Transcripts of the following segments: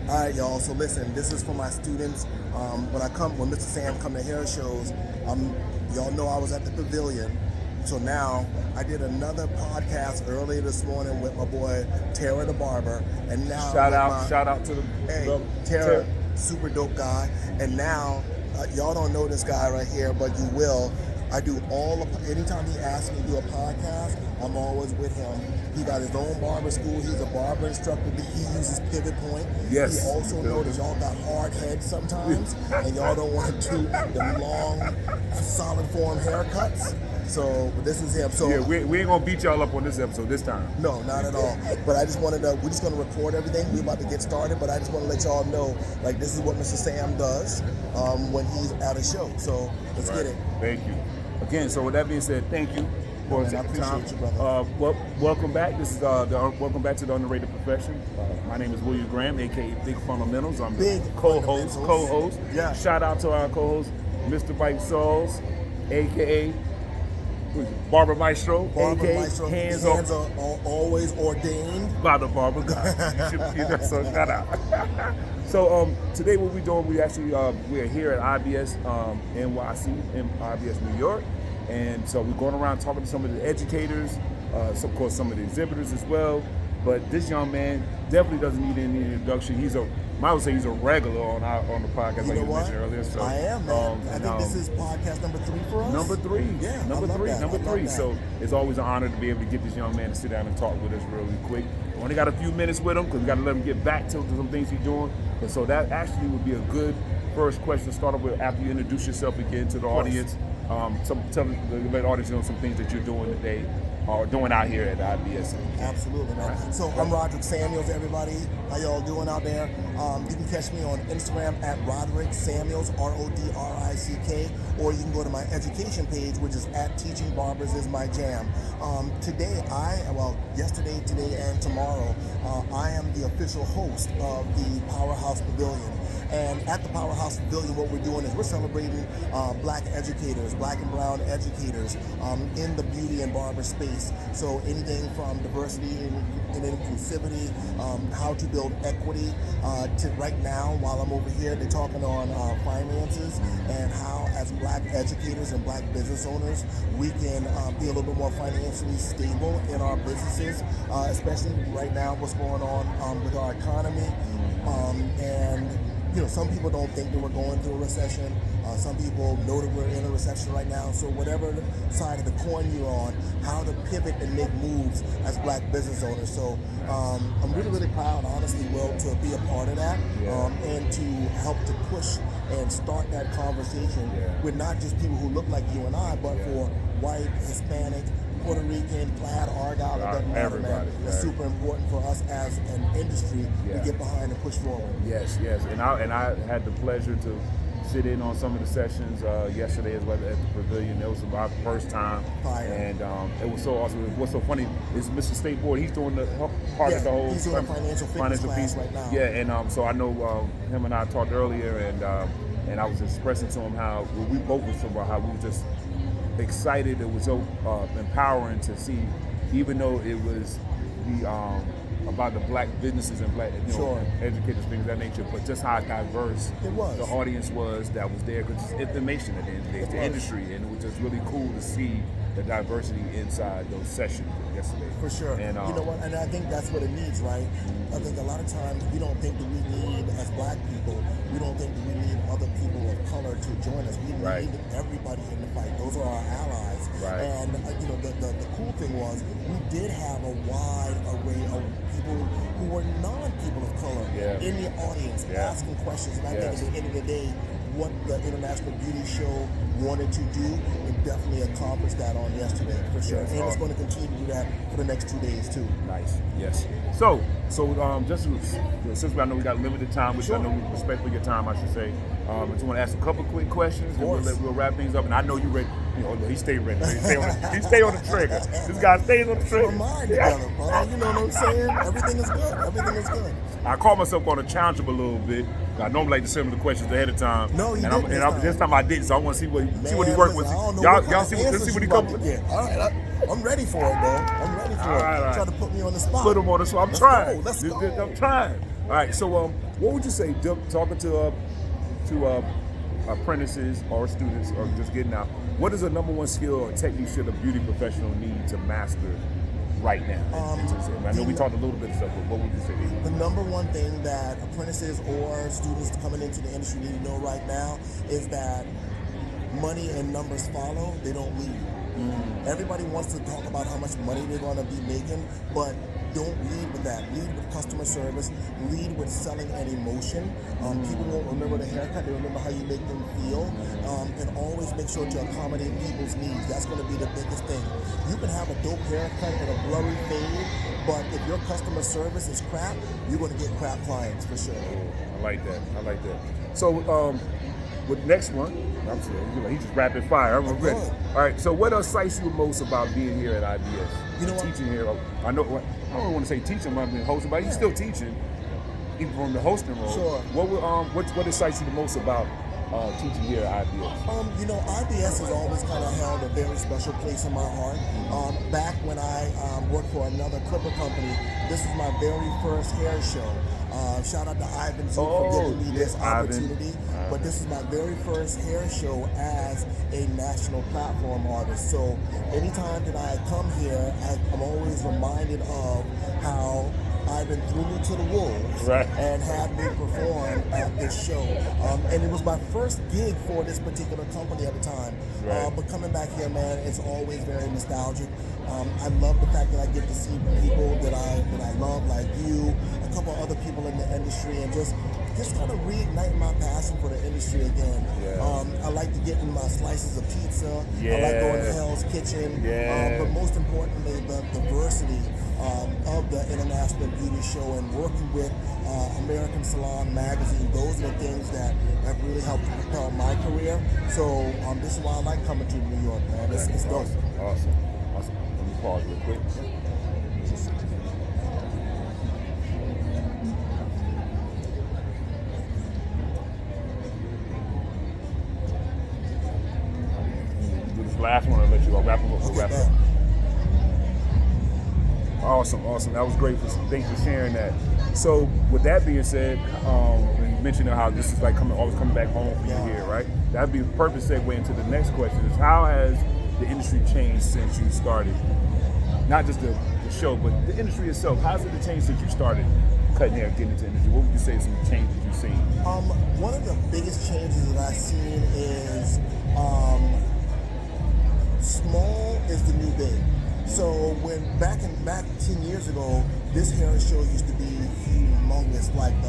All right, y'all. So listen, this is for my students. When Mr. Sam come to hair shows, y'all know I was at the pavilion. So now I did another podcast earlier this morning with my boy Tara the barber, and now shout out to Tara, super dope guy. And now y'all don't know this guy right here, but you will. I do anytime he asks me to do a podcast, I'm always with him. He got his own barber school. He's a barber instructor. He uses Pivot Point. Yes. He also knows y'all got hard heads sometimes, and y'all don't want to do the long, solid form haircuts. So this is him. So yeah, we ain't gonna beat y'all up on this episode this time. No, not at all. But I just wanted to. We're just gonna record everything. We're about to get started, but I just want to let y'all know, like, this is what Mr. Sam does when he's at a show. So let's get it. Thank you. Again, so with that being said, thank you for I appreciate you, brother. Welcome back. This is welcome back to the Underrated Profession. My name is William Graham, aka Big Fundamentals. I'm the co-host. Yeah. Shout out to our co-host, Mr. Mike Sauls, aka Barber Maestro, aka Hands are always ordained by the barber guy. So shout out. So today what we're doing, we're here at IBS NYC, in IBS New York, and so we're going around talking to some of the educators, of course some of the exhibitors as well. But this young man definitely doesn't need any introduction. I would say he's a regular on the podcast, like you mentioned earlier. So I am, man. I think this is podcast number 3 for us. Number three. Yeah. Number three. So it's always an honor to be able to get this young man to sit down and talk with us really quick. We only got a few minutes with him because we got to let him get back to some things he's doing. And so that actually would be a good first question to start off with after you introduce yourself again to the audience. Let the audience know some things that you're doing today or doing out here at IBS. Absolutely, man. Right. So I'm Roderick Samuels, everybody. How y'all doing out there? You can catch me on Instagram at Roderick Samuels, RODRICK, or you can go to my education page, which is at Teaching Barbers is my jam. Yesterday, today, and tomorrow, I am the official host of the Powerhouse Pavilion. And at the Powerhouse Pavilion, what we're doing is we're celebrating black educators, black and brown educators in the beauty and barber space. So anything from diversity and inclusivity, how to build equity, to right now, while I'm over here, they're talking on finances and how as black educators and black business owners, we can be a little bit more financially stable in our businesses, especially right now, what's going on with our economy. And some people don't think that we're going through a recession. Some people know that we're in a recession right now. So whatever side of the coin you're on, how to pivot and make moves as black business owners. So I'm really, really proud, honestly, Will, to be a part of that and to help to push and start that conversation with not just people who look like you and I, but for white, Hispanic, Puerto Rican, Plaid, Argyle, it doesn't matter, man. It's super important for us as an industry to get behind and push forward. Yes. And I had the pleasure to sit in on some of the sessions yesterday as well at the pavilion. It was my first time. Fire. And it was so awesome. What's so funny is Mr. State Board, he's doing the part of the whole he's doing a financial piece right now. Yeah, and so I know him and I talked earlier, and I was expressing to him how we both was talking about how we were just excited. It was so empowering to see, even though it was about the black businesses and black educators, things of that nature, but just how diverse the audience was that was there, because it's information at the end of the day, it's the industry, and it was just really cool to see the diversity inside those sessions yesterday. For sure. And you know what? And I think that's what it needs, right? I think a lot of times we don't think that we need, as black people, we don't think that we need other people of color to join us. We need everybody in the fight. Those are our allies. Right. And the cool thing was we did have a wide array of people who were non-people of color in the audience asking questions. And I think at the end of the day, what the International Beauty Show wanted to do, it definitely accomplished that on yesterday, for sure. And it's going to continue to do that for the next 2 days, too. Nice, yes. So just since I know we got limited time, which I know we respect for your time, I should say, I just want to ask a couple quick questions, and we'll wrap things up. And I know you're ready. He stay ready. He stay on the trigger. This guy stays on the trigger. We're mind together, brother. You know what I'm saying? Everything is good. I caught myself going to challenge him a little bit. I normally like to send him the questions ahead of time. No, you didn't. This time I didn't, so I want to see what he worked with. Y'all see what he comes with. All right, I'm ready for it, man. I'm ready for it. All right. Try to put me on the spot. Put him on the spot. I'm trying. Let's go. I'm trying. All right. So what would you say, talking to apprentices or students or just getting out? What is the number one skill or technique should a beauty professional need to master right now? I know we talked a little bit of stuff, but what would you say? The number one thing that apprentices or students coming into the industry need to know right now is that money and numbers follow, they don't lead. Everybody wants to talk about how much money they're going to be making, but don't lead with that. Lead with customer service. Lead with selling an emotion. People won't remember the haircut. They remember how you make them feel. And always make sure to accommodate people's needs. That's going to be the biggest thing. You can have a dope haircut and a blurry fade, but if your customer service is crap, you're going to get crap clients for sure. I like that. So, with next one, I'm sorry, he's just rapid fire. I'm ready. All right. So, what excites you most about being here at IBS? You know what? Teaching here. I know. I don't want to say teaching. I've been hosting, but you're still teaching, even from the hosting role. Sure. What excites you the most about teaching here at IBS? You know, IBS has always kind of held a very special place in my heart. Back when I worked for another clipper company, this was my very first hair show. Shout out to Ivan Zook for giving me this opportunity. But this is my very first hair show as a national platform artist. So anytime that I come here, I'm always reminded of how Ivan threw me to the wolves and had me perform at this show. And it was my first gig for this particular company at the time. But coming back here, man, it's always very nostalgic. I love the fact that I get to see people that I love, like you, a couple other people in the industry, and just kind of reignite my passion for the industry again. I like to get in my slices of pizza. I like going to Hell's Kitchen. But most importantly, the diversity of the International Beauty Show and working with American Salon Magazine. Those are the things that have really helped propel my career. So this is why I like coming to New York, man. It's dope. Awesome. Let me pause real quick. Do this last one and let you wrap it up. We'll wrap it up. Awesome. That was great. Thanks for sharing that. So, with that being said, you mentioned how this is like always coming back home for you here, right? That'd be a perfect segue into the next question: is how has the industry changed since you started? Not just the show, but the industry itself. How's it changed since you started cutting hair, getting into the industry? What would you say some changes you've seen? One of the biggest changes that I've seen is small is the new big. So when back 10 years ago, this hair show used to be humongous. Like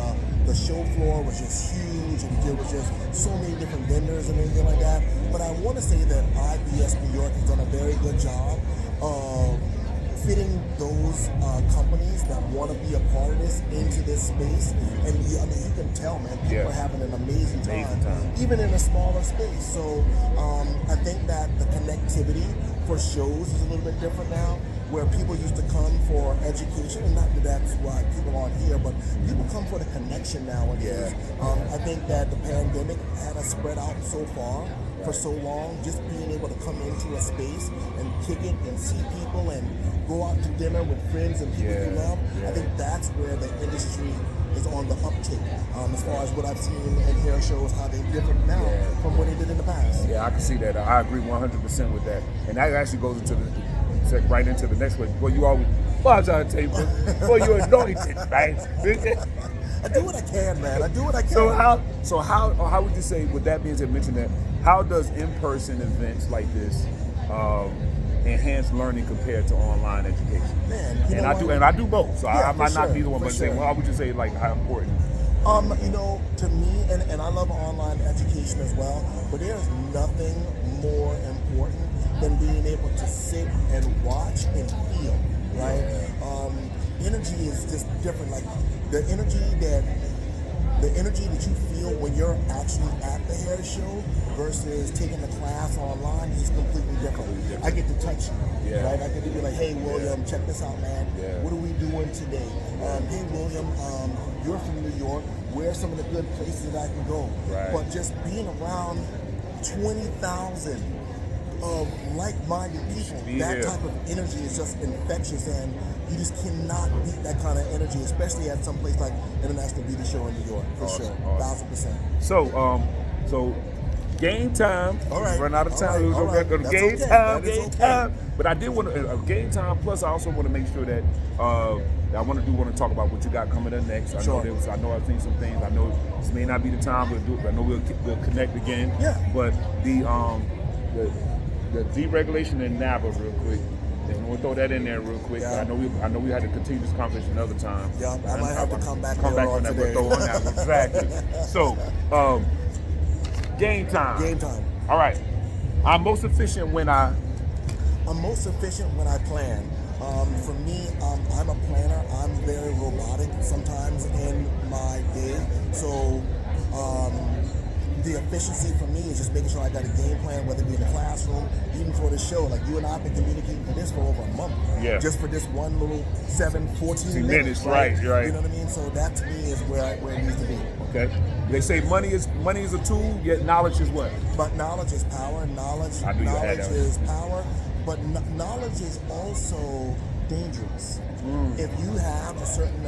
the show floor was just huge, and there was just so many different vendors and everything like that. But I want to say that IBS New York has done a very good job of fitting those companies that want to be a part of this into this space. And I mean, you can tell, man, people are having an amazing time, even in a smaller space. So I think that the connectivity for shows is a little bit different now, where people used to come for education, and not that that's why people aren't here, but people come for the connection nowadays. I think that the pandemic had us spread out so far for so long. Just being able to come into a space and kick it and see people and go out to dinner with friends and people you love, I think that's where the industry is on the uptick. As far as what I've seen in hair shows, how they're different now from what they did in the past. Yeah, I can see that. I agree 100% with that. And that actually goes right into the next one. Well, you always, I'm trying to tell you, well, you're anointed, right? I do what I can, man. I do what I can. So how would you say, with that being said, mention that, how does in-person events like this enhance learning compared to online education? Man, I do both. So I might not be the one, but sure. how would you say, like, how important? To me, and I love online education as well, but there's nothing more important than being able to sit and watch and feel, right? Energy is just different. Like the energy that you feel when you're actually at the hair show versus taking the class online is completely different. I get to touch you, right? I get to be like, hey, William, check this out, man. What are we doing today? Hey, William, you're from New York. Where are some of the good places that I can go? But just being around 20,000 of like-minded people. Yeah. That type of energy is just infectious, and you just cannot beat that kind of energy, especially at some place like International Beauty Show in New York, for Awesome, sure, awesome. 1000%. So game time. All right. Run out of All time. right. We're All gonna right. go to That's game okay. time. That is Game okay. time. But I did want to game time. Plus, I also want to make sure that I want to talk about what you got coming up next. I Sure. know I've seen some things. I know this may not be the time we'll do it. But I know we'll connect again. Yeah. But the deregulation in NABA real quick. And we'll throw that in there real quick. Yeah. I know we had to continue this conversation another time. Yeah, I might have to come back on later on that. today. We'll throw on that. Exactly. So, game time. Game time. All right. I'm most efficient when I'm most efficient when I plan. For me, I'm a planner. I'm very robotic sometimes in my day. So the efficiency for me is just making sure I got a game plan, whether it be in the classroom, even for the show. Like you and I have been communicating for this for over a month. Yeah. Just for this one little 14 minutes. Right. You know what I mean? So that to me is where it needs to be. Okay. They say money is a tool, yet knowledge is what? But knowledge is power. Knowledge is power. But knowledge is also dangerous. If you have a certain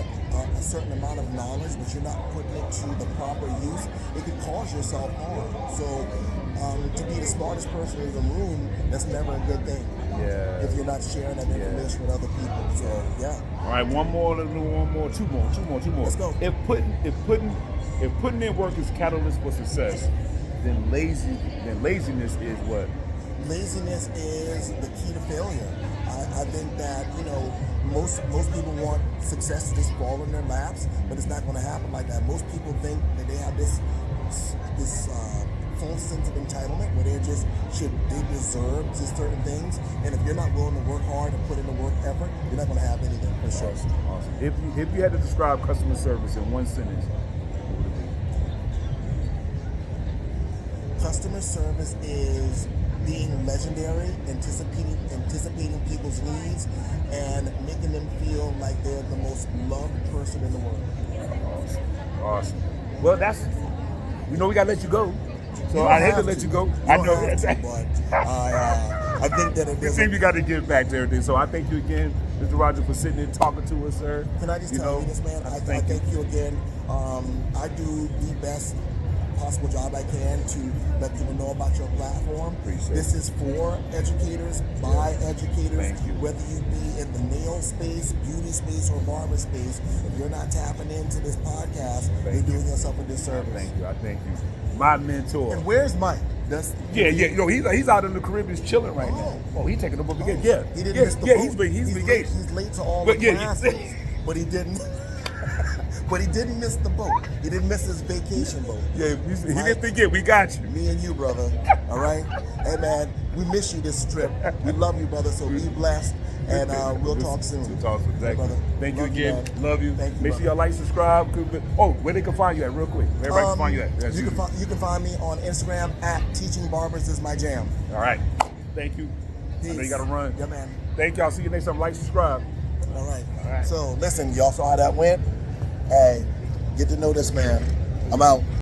amount of knowledge, but you're not putting it to the proper use, it could cause yourself harm. So to be the smartest person in the room, that's never a good thing. Yeah. If you're not sharing that information with other people. So yeah. All right, two more. Let's go. If putting in work is catalyst for success, then laziness is what? Laziness is the key to failure. I think that most people want success to just fall in their laps, but it's not going to happen like that. Most people think that they have this false sense of entitlement where they deserve just certain things, and if you're not willing to work hard and put in the work effort, you're not going to have anything for sure. Awesome. If you had to describe customer service in one sentence, what would it be? Customer service is being legendary, anticipating people's needs, and making them feel like they're the most loved person in the world. Awesome. Well, we gotta let you go. So I hate to let you go. I know, but I think that it seems you got to give back to everything. So I thank you again, Mr. Roger, for sitting and talking to us, sir. Can I just tell you this, man? I thank you again. I do the best possible job I can to let people know about your platform. Appreciate this is for educators, by educators, Thank you. whether you be in the nail space, beauty space, or barber space. If you're not tapping into this podcast, you're doing yourself a disservice. Thank you. I thank you. My mentor. And where's Mike? He's out in the Caribbean chilling right now. Oh, he's taking a book again. Yeah. He didn't miss the boat. He's late to all the classes, but he didn't. But he didn't miss the boat. He didn't miss his vacation boat. Yeah, he didn't forget. We got you. Me and you, brother. All right? Hey, man, we miss you this trip. We love you, brother, so be blessed, and we'll talk soon. We'll talk soon. Exactly. Hey, Thank you love again. man. Love you. Thank you, Make sure y'all like, subscribe. Oh, where they can find you at real quick. Everybody can find you at. You can find me on Instagram at Teaching Barbers is my jam. All right. Thank you. Peace. I know you got to run. Yeah, man. Thank y'all. See you next time. Like, subscribe. All right. All right. So, listen, y'all saw how that went? Hey, get to know this man. I'm out.